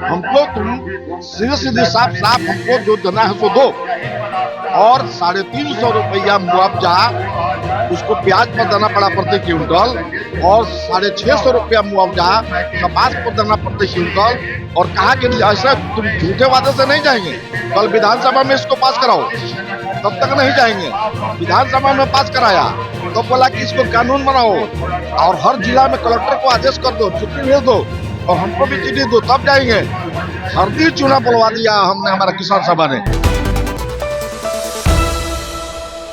हमको तुम सीधे सीधे साफ साफ हमको जो देना है सो दो, और 350 रुपया मुआवजा उसको प्याज पर देना पड़ा प्रति क्विंटल, और 650 रुपया मुआवजा कपास पर देना प्रति क्विंटल। और कहा कि ऐसा तुम झूठे वादे से नहीं जाएंगे, कल विधानसभा में इसको पास कराओ, तब तक नहीं जाएंगे। विधानसभा में पास कराया तो बोला कि इसको कानून बनाओ और हर जिला में कलेक्टर को आदेश कर दो, चिट्ठी भेज दो और हमको भी चिट्ठी दो, तब जाएंगे। हरदी चूना बुलवा दिया हमने, हमारा किसान सभा ने।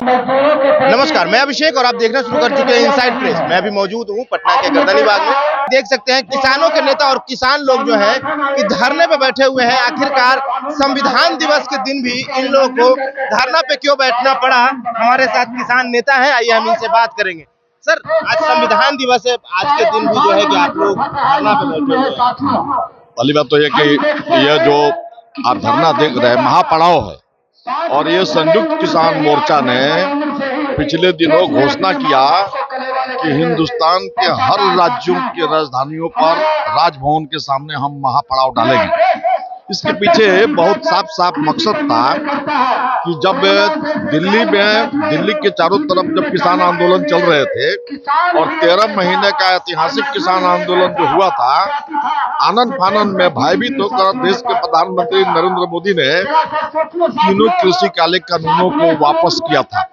नमस्कार, मैं अभिषेक और आप देखना शुरू कर चुके हैं इनसाइड प्रेस। मैं अभी मौजूद हूँ पटना के गर्दनीबाग में। देख सकते हैं किसानों के नेता और किसान लोग जो है कि धरने पे बैठे हुए हैं। आखिरकार संविधान दिवस के दिन भी इन लोगों को धरना पे क्यों बैठना पड़ा? हमारे साथ किसान नेता है, आइए हम इनसे बात करेंगे। सर, आज संविधान दिवस है, आज के दिन भी जो है कि आप लोग धरना पे बैठे हुए हैं। पहली बात तो ये कि यह जो आप धरना देख रहे हैं महापड़ाव है, और ये संयुक्त किसान मोर्चा ने पिछले दिनों घोषणा किया कि हिंदुस्तान के हर राज्यों की राजधानियों पर राजभवन के सामने हम महापड़ाव डालेंगे। इसके पीछे बहुत साफ साफ मकसद था कि जब दिल्ली के चारों तरफ जब किसान आंदोलन चल रहे थे और 13 महीने का ऐतिहासिक किसान आंदोलन जो हुआ था, आनंद फानन में भयभीत होकर देश के प्रधानमंत्री नरेंद्र मोदी ने तीनों कृषि काले कानूनों को वापस किया था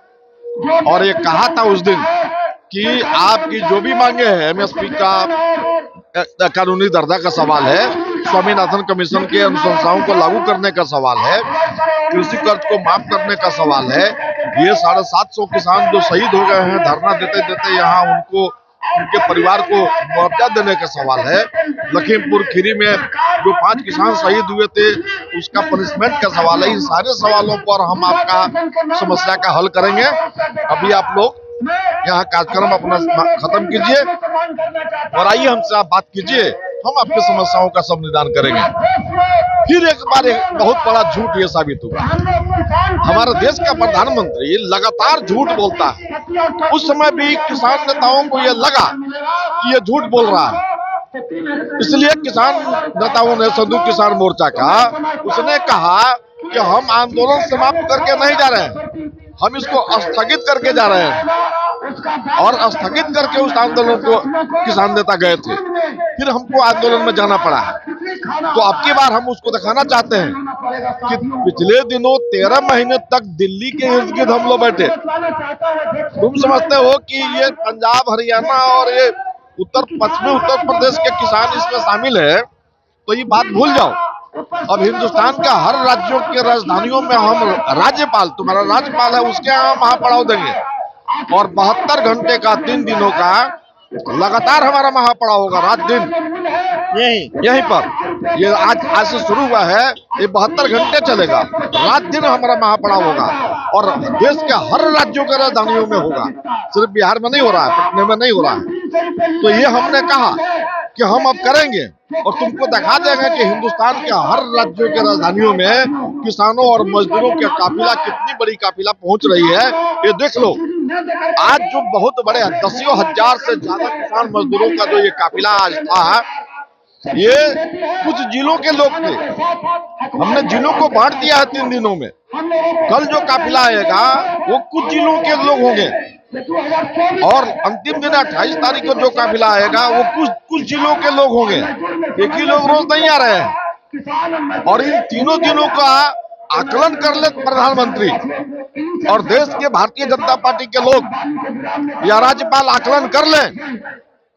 और ये कहा था उस दिन कि आपकी जो भी मांगे हैं, एमएसपी का कानूनी दर्जा का सवाल है, स्वामीनाथन कमीशन के अनुशंसाओं को लागू करने का सवाल है, कृषि कर्ज को माफ करने का सवाल है, ये 750 किसान जो शहीद हो गए हैं धरना देते देते यहाँ, उनको उनके परिवार को मुआवजा देने का सवाल है, लखीमपुर खीरी में जो 5 किसान शहीद हुए थे उसका पनिशमेंट का सवाल है। इन सारे सवालों पर हम आपका समस्या का हल करेंगे। अभी आप लोग यहाँ कार्यक्रम अपना खत्म कीजिए और आइए हमसे आप बात कीजिए, हम आपकी समस्याओं का सब निदान करेंगे। फिर एक बार एक बहुत बड़ा झूठ ये साबित हुआ। हमारे देश का प्रधानमंत्री लगातार झूठ बोलता है। उस समय भी किसान नेताओं को ये लगा कि ये झूठ बोल रहा है, इसलिए किसान नेताओं ने, संयुक्त किसान मोर्चा का, उसने कहा कि हम आंदोलन समाप्त करके नहीं जा रहे हैं, हम इसको स्थगित करके जा रहे हैं। और स्थगित करके उस आंदोलन को किसान नेता गए थे, फिर हमको आंदोलन में जाना पड़ा है। तो अब की बार हम उसको दिखाना चाहते हैं कि पिछले दिनों 13 महीने तक दिल्ली के इर्द गिर्द हम लोग बैठे। तुम समझते हो कि ये पंजाब, हरियाणा और ये पश्चिमी उत्तर प्रदेश के किसान इसमें शामिल है, तो ये बात भूल जाओ। अब हिंदुस्तान के हर राज्यों की राजधानियों में हम राज्यपाल, तुम्हारा राज्यपाल है, उसके यहाँ महापड़ाव देंगे और 72 घंटे का 3 दिनों का लगातार हमारा महापड़ाव होगा, रात दिन यहीं पर। ये आज से शुरू हुआ है, ये 72 घंटे चलेगा, रात दिन हमारा महापड़ाव होगा और देश के हर राज्यों के राजधानियों में होगा, सिर्फ बिहार में नहीं हो रहा है, पटना में नहीं हो रहा है। तो ये हमने कहा कि हम अब करेंगे और तुमको दिखा देंगे कि हिंदुस्तान के हर राज्यों के राजधानियों में किसानों और मजदूरों के काफिला, कितनी बड़ी काफिला पहुंच रही है, ये देख लो। आज जो बहुत बड़े 10,000 से ज्यादा किसान मजदूरों का जो ये काफिला आज था, ये कुछ जिलों के लोग थे, हमने जिलों को बांट दिया है 3 दिनों में। कल जो काफिला आएगा वो कुछ जिलों के लोग होंगे और अंतिम दिन 28 तारीख को जो काफिला आएगा वो कुछ जिलों के लोग होंगे। एक ही लोग रोज नहीं आ रहे हैं। और इन तीनों दिनों का आकलन कर ले प्रधानमंत्री और देश के भारतीय जनता पार्टी के लोग या राज्यपाल आकलन कर ले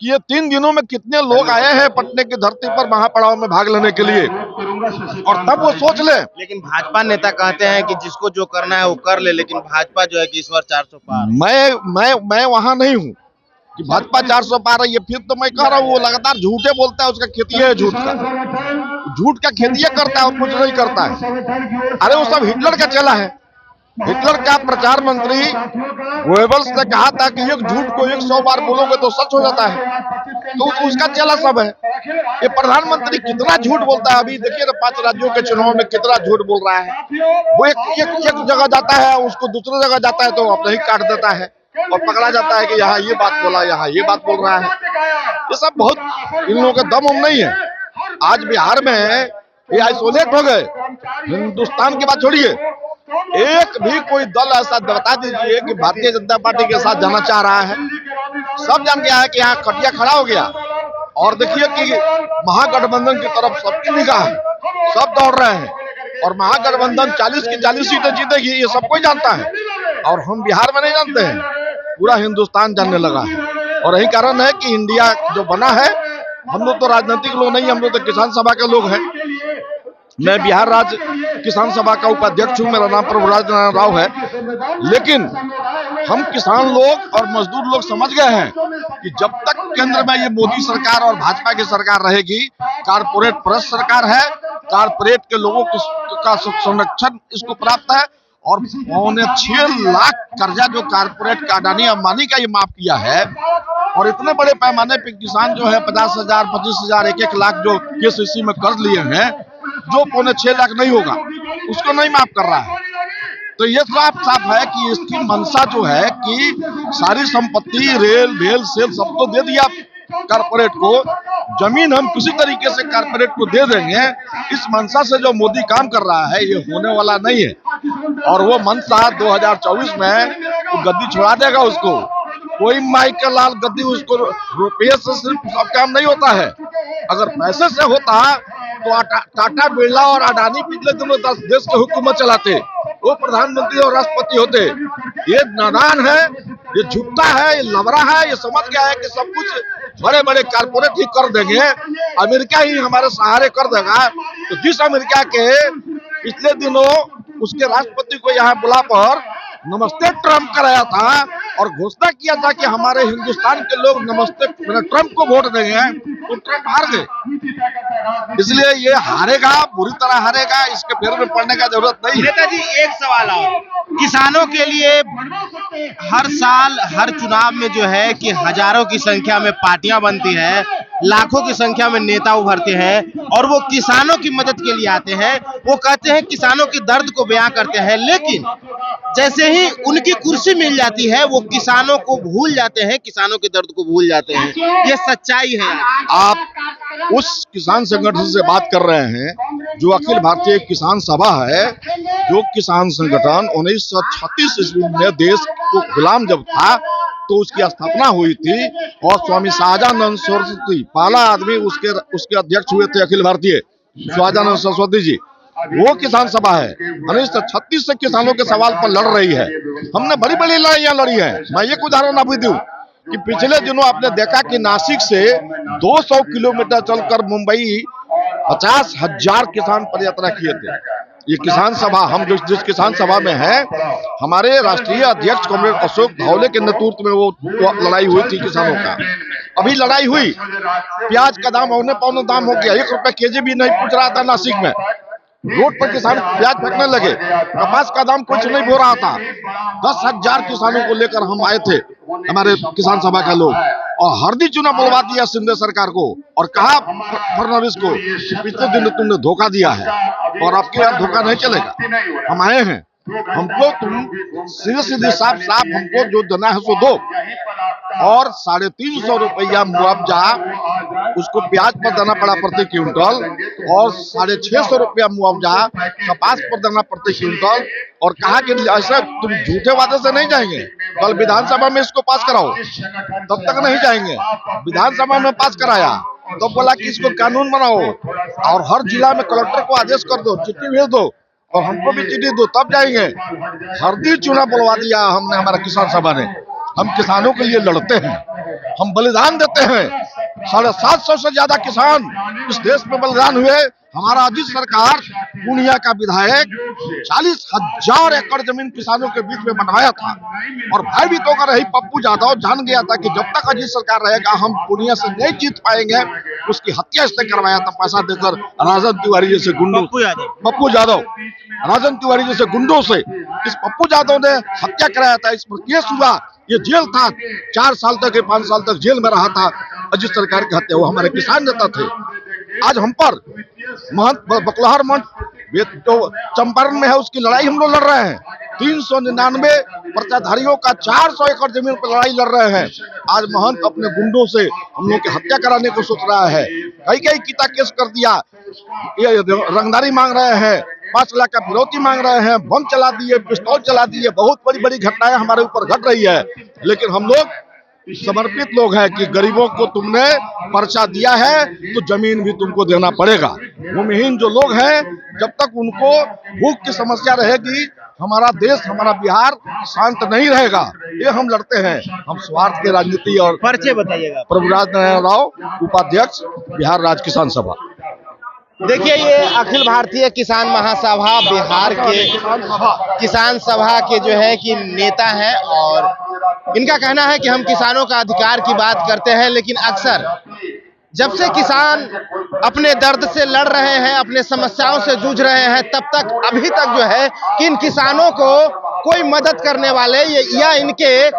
कि ये 3 दिनों में कितने लोग आए हैं पटने की धरती पर महापड़ाव में भाग लेने के लिए, और तब वो सोच ले। लेकिन भाजपा नेता कहते हैं कि जिसको जो करना है वो कर ले, लेकिन भाजपा जो है कि इस बार 400 पार। मैं वहां नहीं हूँ कि भाजपा 400 पार है। ये फिर तो मैं कह रहा हूँ वो लगातार झूठे बोलता है, उसका खेती है झूठ का खेती करता है और कुछ नहीं करता है। अरे वो सब हिटलर का चला है। हिटलर का प्रचार मंत्री गोएबल्स ने कहा था कि एक झूठ को 100 बार बोलोगे तो सच हो जाता है, तो उसका चला सब है। ये प्रधानमंत्री कितना झूठ बोलता है। अभी देखिए ना 5 राज्यों के चुनाव में कितना झूठ बोल रहा है। वो एक जगह जाता है, उसको दूसरी जगह जाता है तो अपने ही काट देता है और पकड़ा जाता है कि यहाँ ये बात बोला, यहाँ ये बात बोल रहा है। ये सब बहुत इन लोगों का दम नहीं है। आज बिहार में ये आइसोलेट हो गए। हिंदुस्तान की बात छोड़िए, एक भी कोई दल ऐसा बता दीजिए कि भारतीय जनता पार्टी के साथ जाना चाह रहा है। सब जान गया है कि यहाँ खटिया खड़ा हो गया। और देखिए कि महागठबंधन की तरफ सबकी निगाह है, सब दौड़ रहे हैं और महागठबंधन 40 की 40 सीटें जीतेगी, ये सब कोई जानता है। और हम बिहार में नहीं जानते हैं, पूरा हिंदुस्तान जानने लगा है। और यही कारण है कि इंडिया जो बना है, हम लोग तो राजनीतिक लोग नहीं, हम लोग तो किसान सभा के लोग हैं। मैं बिहार राज्य किसान सभा का उपाध्यक्ष हूँ, मेरा नाम प्रभुराज नारायण राव है। लेकिन हम किसान लोग और मजदूर लोग समझ गए हैं कि जब तक केंद्र में ये मोदी सरकार और भाजपा की सरकार रहेगी, कारपोरेट परस्त सरकार है, कारपोरेट के लोगों का संरक्षण इसको प्राप्त है। और 6.25 लाख कर्जा जो कारपोरेट का अडानी अंबानी का ये माफ किया है, और इतने बड़े पैमाने पे किसान जो है 50,000, 25,000, 1-1 लाख जो केसीसी में कर्ज लिए हैं, जो 6.25 लाख नहीं होगा, उसको नहीं माफ कर रहा है। तो ये साफ साफ है कि इसकी मंशा जो है कि सारी संपत्ति, रेल भेल सेल सबको दे दिया कारपोरेट को, जमीन हम किसी तरीके से कारपोरेट को दे देंगे। इस मंशा से जो मोदी काम कर रहा है, ये होने वाला नहीं है। और वो मंशा 2024 में तो गद्दी छुड़ा देगा उसको। कोई माइकल लाल गद्दी उसको रुपये से सिर्फ सब काम नहीं होता है। अगर पैसे से होता तो टाटा, बिरला और अडानी पिछले दिनों देश की हुकूमत चलाते, वो प्रधानमंत्री और राष्ट्रपति होते। ये नादान है, ये झुकता है, ये लबरा है, ये समझ गया है कि सब कुछ बड़े बड़े कारपोरेट ही कर देंगे, अमेरिका ही हमारे सहारे कर देगा। तो जिस अमेरिका के पिछले दिनों उसके राष्ट्रपति को यहाँ बुलाकर नमस्ते ट्रम्प कराया था और घोषणा किया था कि हमारे हिंदुस्तान के लोग नमस्ते ट्रम्प को वोट देंगे, तो ट्रम्प हार गए। इसलिए ये हारेगा, बुरी तरह हारेगा, इसके फेर में पड़ने का जरूरत नहीं है। नेताजी, एक सवाल और, किसानों के लिए हर साल हर चुनाव में जो है कि हजारों की संख्या में पार्टियां बनती है, लाखों की संख्या में नेता उभरते हैं और वो किसानों की मदद के लिए आते हैं। वो कहते हैं किसानों के दर्द को बयां करते हैं, लेकिन जैसे ही उनकी कुर्सी मिल जाती है वो किसानों को भूल जाते हैं, किसानों के दर्द को भूल जाते हैं। ये सच्चाई है। आप उस किसान संगठन से बात कर रहे हैं जो अखिल भारतीय किसान सभा है, जो किसान संगठन 1936 ईस्वी में देश को गुलाम जब था तो उसकी स्थापना हुई थी और स्वामी शाहजानंद सरस्वती पहला आदमी उसके अध्यक्ष हुए थे। अखिल भारतीय शाहजानंद सरस्वती जी, वो किसान सभा है। 1936 से किसानों के सवाल पर लड़ रही है। हमने बड़ी बड़ी लड़ाइयां लड़ी हैं। मैं एक उदाहरण अभी दूं कि पिछले दिनों आपने देखा कि नासिक से 200 किलोमीटर चलकर मुंबई 50,000 किसान पदयात्रा किए थे। ये किसान सभा, हम जिस किसान सभा में है, हमारे राष्ट्रीय अध्यक्ष कॉमरेड अशोक धावले के नेतृत्व में वो लड़ाई हुई थी किसानों का। अभी लड़ाई हुई, प्याज का दाम औने पौने दाम हो गया, 1 रुपया केजी भी नहीं पूछ रहा था नासिक में। रोड पर किसान प्याज फेंकने लगे, कपास का दाम कुछ नहीं हो रहा था। 10,000 किसानों को लेकर हम आए थे, हमारे किसान सभा के लोग, और हरदी चूना बुलवा दिया शिंदे सरकार को और कहा फडणवीस को, पिछले दिन तुमने धोखा दिया है और आपके यहाँ धोखा नहीं चलेगा। हम आए हैं, हमको तुम सीधे साफ हमको जो देना है सो दो। और 350 रुपया मुआवजा उसको प्याज पर देना पड़ा प्रति क्विंटल, और 650 रुपया मुआवजा कपास पर देना प्रति क्विंटल। और कहा कि ऐसा तुम झूठे वादे से नहीं जाएंगे, कल विधानसभा में इसको पास कराओ। तब तक नहीं जाएंगे, विधानसभा में पास कराया तो बोला कि इसको कानून बनाओ और हर जिला में कलेक्टर को आदेश कर दो, चिट्ठी भेज दो और हमको भी चिट्ठी दो, तब जाएंगे। हरदी चूना बुलवा दिया हमने, हमारा किसान सभा ने। हम किसानों के लिए लड़ते हैं, हम बलिदान देते हैं। 750 से ज्यादा किसान इस देश में बलिदान हुए। हमारा अजीत सरकार पूर्णिया का विधायक 40,000 एकड़ जमीन किसानों के बीच में बंटवाया था और भयभीत होकर रही पप्पू यादव जान गया था कि जब तक अजीत सरकार रहेगा हम पूर्णिया से नहीं जीत पाएंगे। उसकी हत्या इसने करवाया था पैसा देकर, राजन तिवारी जैसे गुंडों, पप्पू यादव, राजन तिवारी जैसे गुंडों से इस पप्पू यादव ने हत्या कराया था। इस पर केस हुआ, ये जेल था, 4 साल तक 5 साल तक जेल में रहा था अजीत सरकार की हत्या। वो हमारे किसान नेता थे। आज हम पर महंत बकलहर मंच तो चंपारण में है, उसकी लड़ाई हम लोग लड़ रहे हैं। 399 पर्चाधारियों का 400 एकड़ जमीन पर लड़ाई लड़ रहे हैं। आज महंत अपने गुंडों से हम लोग की हत्या कराने को सोच रहा है। कई किता केस कर दिया, ये रंगदारी मांग रहे हैं, 5 लाख का फिरौती मांग रहे हैं, बम चला दिए, पिस्तौल चला दिए, बहुत बड़ी घटनाएं हमारे ऊपर घट रही है। लेकिन हम लोग समर्पित लोग हैं कि गरीबों को तुमने पर्चा दिया है तो जमीन भी तुमको देना पड़ेगा। भूमिहीन जो लोग हैं, जब तक उनको भूख की समस्या रहेगी, हमारा देश, हमारा बिहार शांत नहीं रहेगा। ये हम लड़ते हैं। हम स्वार्थ की राजनीति और परिचय बताइएगा। प्रभुराज नारायण राव, उपाध्यक्ष, बिहार राज्य किसान सभा। देखिए, ये अखिल भारतीय किसान महासभा बिहार के किसान सभा के जो है कि नेता हैं और इनका कहना है कि हम किसानों का अधिकार की बात करते हैं, लेकिन अक्सर जब से किसान अपने दर्द से लड़ रहे हैं, अपने समस्याओं से जूझ रहे हैं, तब तक अभी तक जो है कि इन किसानों को कोई मदद करने वाले या इनके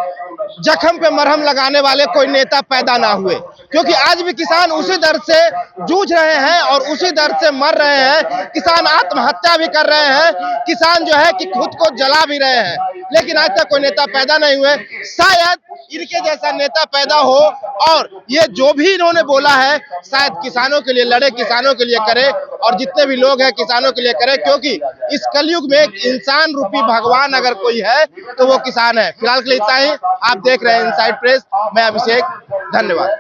जख्म पे मरहम लगाने वाले कोई नेता पैदा ना हुए, क्योंकि आज भी किसान उसी दर्द से जूझ रहे हैं और उसी दर्द से मर रहे हैं। किसान आत्महत्या भी कर रहे हैं, किसान जो है कि खुद को जला भी रहे हैं, लेकिन आज तक कोई नेता पैदा नहीं हुए। शायद इनके जैसा नेता पैदा हो और ये जो भी इन्होंने बोला है शायद किसानों के लिए लड़े, किसानों के लिए करे और जितने भी लोग हैं किसानों के लिए करे, क्योंकि इस कलयुग में एक इंसान रूपी भगवान अगर कोई है तो वो किसान है। फिलहाल के लिए इतना ही। आप देख रहे हैं इनसाइड प्रेस, मैं अभिषेक, धन्यवाद।